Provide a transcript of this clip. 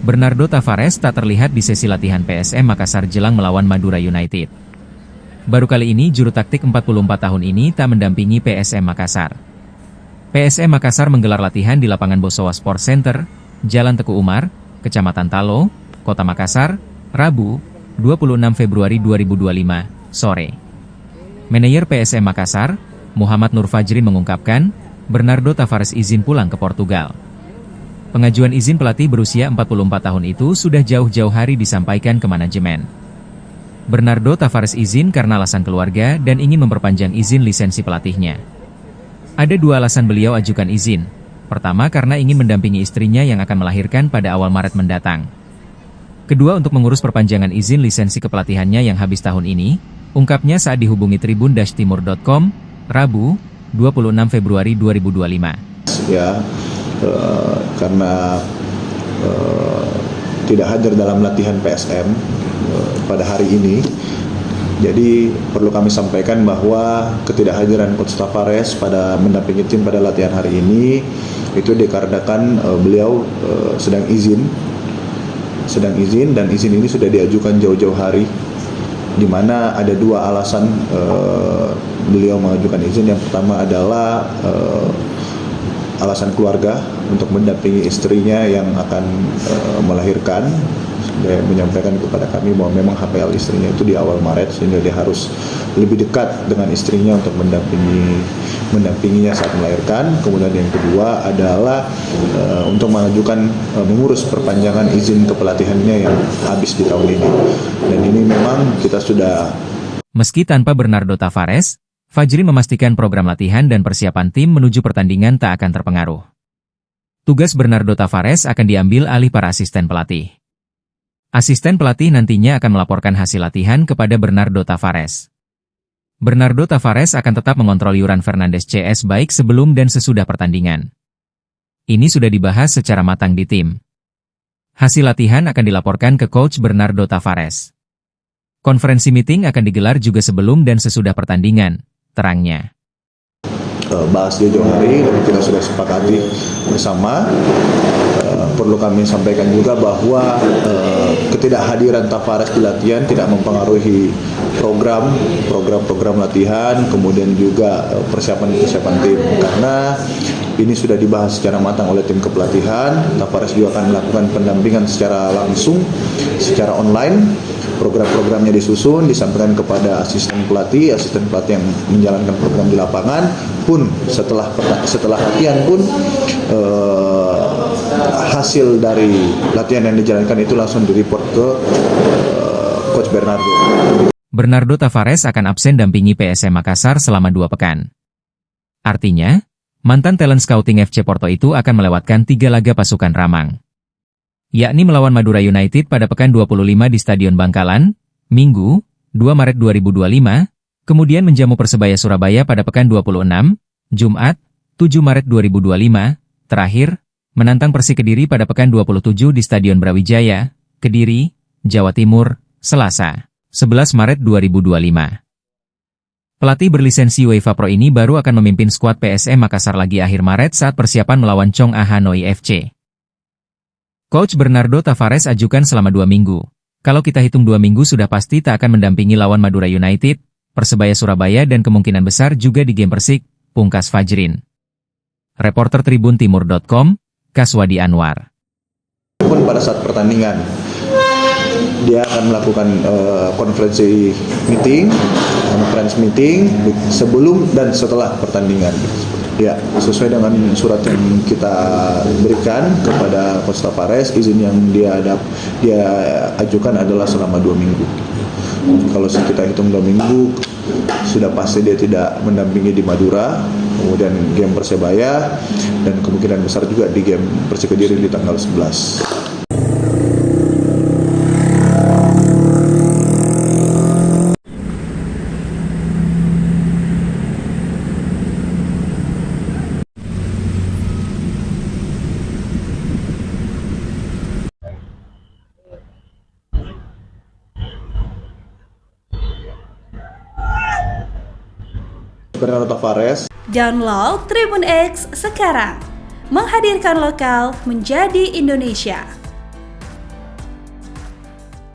Bernardo Tavares tak terlihat di sesi latihan PSM Makassar jelang melawan Madura United. Baru kali ini juru taktik 44 tahun ini tak mendampingi PSM Makassar. PSM Makassar menggelar latihan di lapangan Bosowa Sport Center, Jalan Teku Umar, Kecamatan Talo, Kota Makassar, Rabu, 26 Februari 2025, sore. Manajer PSM Makassar, Muhammad Nur Fajrin mengungkapkan, Bernardo Tavares izin pulang ke Portugal. Pengajuan izin pelatih berusia 44 tahun itu sudah jauh-jauh hari disampaikan ke manajemen. Bernardo Tavares izin karena alasan keluarga dan ingin memperpanjang izin lisensi pelatihnya. Ada dua alasan beliau ajukan izin. Pertama karena ingin mendampingi istrinya yang akan melahirkan pada awal Maret mendatang. Kedua untuk mengurus perpanjangan izin lisensi kepelatihannya yang habis tahun ini, ungkapnya saat dihubungi tribun-timur.com, Rabu, 26 Februari 2025. Ya, karena tidak hadir dalam latihan PSM pada hari ini, jadi perlu kami sampaikan bahwa ketidakhadiran Coach Tavares pada mendampingi tim pada latihan hari ini itu dikarenakan beliau sedang izin dan izin ini sudah diajukan jauh-jauh hari, di mana ada dua alasan beliau mengajukan izin. Yang pertama adalah alasan keluarga untuk mendampingi istrinya yang akan melahirkan. Dia menyampaikan kepada kami bahwa memang HPL istrinya itu di awal Maret, sehingga dia harus lebih dekat dengan istrinya untuk mendampinginya saat melahirkan. Kemudian yang kedua adalah untuk mengajukan mengurus perpanjangan izin kepelatihannya yang habis di tahun ini. Dan ini memang kita sudah. Meski tanpa Bernardo Tavares, Fajrin memastikan program latihan dan persiapan tim menuju pertandingan tak akan terpengaruh. Tugas Bernardo Tavares akan diambil alih para asisten pelatih. Asisten pelatih nantinya akan melaporkan hasil latihan kepada Bernardo Tavares. Bernardo Tavares akan tetap mengontrol Yuran Fernandes CS baik sebelum dan sesudah pertandingan. Ini sudah dibahas secara matang di tim. Hasil latihan akan dilaporkan ke Coach Bernardo Tavares. Konferensi meeting akan digelar juga sebelum dan sesudah pertandingan, terangnya. Bahas di jauh hari dan kita sudah sepakati bersama. Perlu kami sampaikan juga bahwa ketidakhadiran Tavares di latihan tidak mempengaruhi program latihan, kemudian juga persiapan tim, karena ini sudah dibahas secara matang oleh tim kepelatihan. Tavares juga akan melakukan pendampingan secara langsung, secara online. Program-programnya disusun, disampaikan kepada asisten pelatih yang menjalankan program di lapangan. Pun setelah latihan pun hasil dari latihan yang dijalankan itu langsung direport ke Coach Bernardo. Bernardo Tavares akan absen dampingi PSM Makassar selama 2 pekan. Artinya, mantan talent scouting FC Porto itu akan melewatkan 3 laga pasukan Ramang, yakni melawan Madura United pada pekan 25 di Stadion Bangkalan, Minggu, 2 Maret 2025, kemudian menjamu Persebaya Surabaya pada pekan 26, Jumat, 7 Maret 2025, terakhir, menantang Persik Kediri pada pekan 27 di Stadion Brawijaya, Kediri, Jawa Timur, Selasa, 11 Maret 2025. Pelatih berlisensi UEFA Pro ini baru akan memimpin skuad PSM Makassar lagi akhir Maret saat persiapan melawan Chong A Hanoi FC. Coach Bernardo Tavares ajukan selama 2 minggu. Kalau kita hitung 2 minggu sudah pasti tak akan mendampingi lawan Madura United, Persebaya Surabaya dan kemungkinan besar juga di game Persik, pungkas Fajrin. Reporter tribuntimur.com, Kaswadi Anwar. Pun pada saat pertandingan, dia akan melakukan konferensi meeting sebelum dan setelah pertandingan. Ya, sesuai dengan surat yang kita berikan kepada Coach Tavares, izin yang dia ajukan adalah selama 2 minggu. Kalau kita hitung 2 minggu, sudah pasti dia tidak mendampingi di Madura, kemudian game Persebaya, dan kemungkinan besar juga di game Persik Kediri di tanggal 11. Bernardo Tavares. Download Tribun X sekarang. Menghadirkan lokal menjadi Indonesia.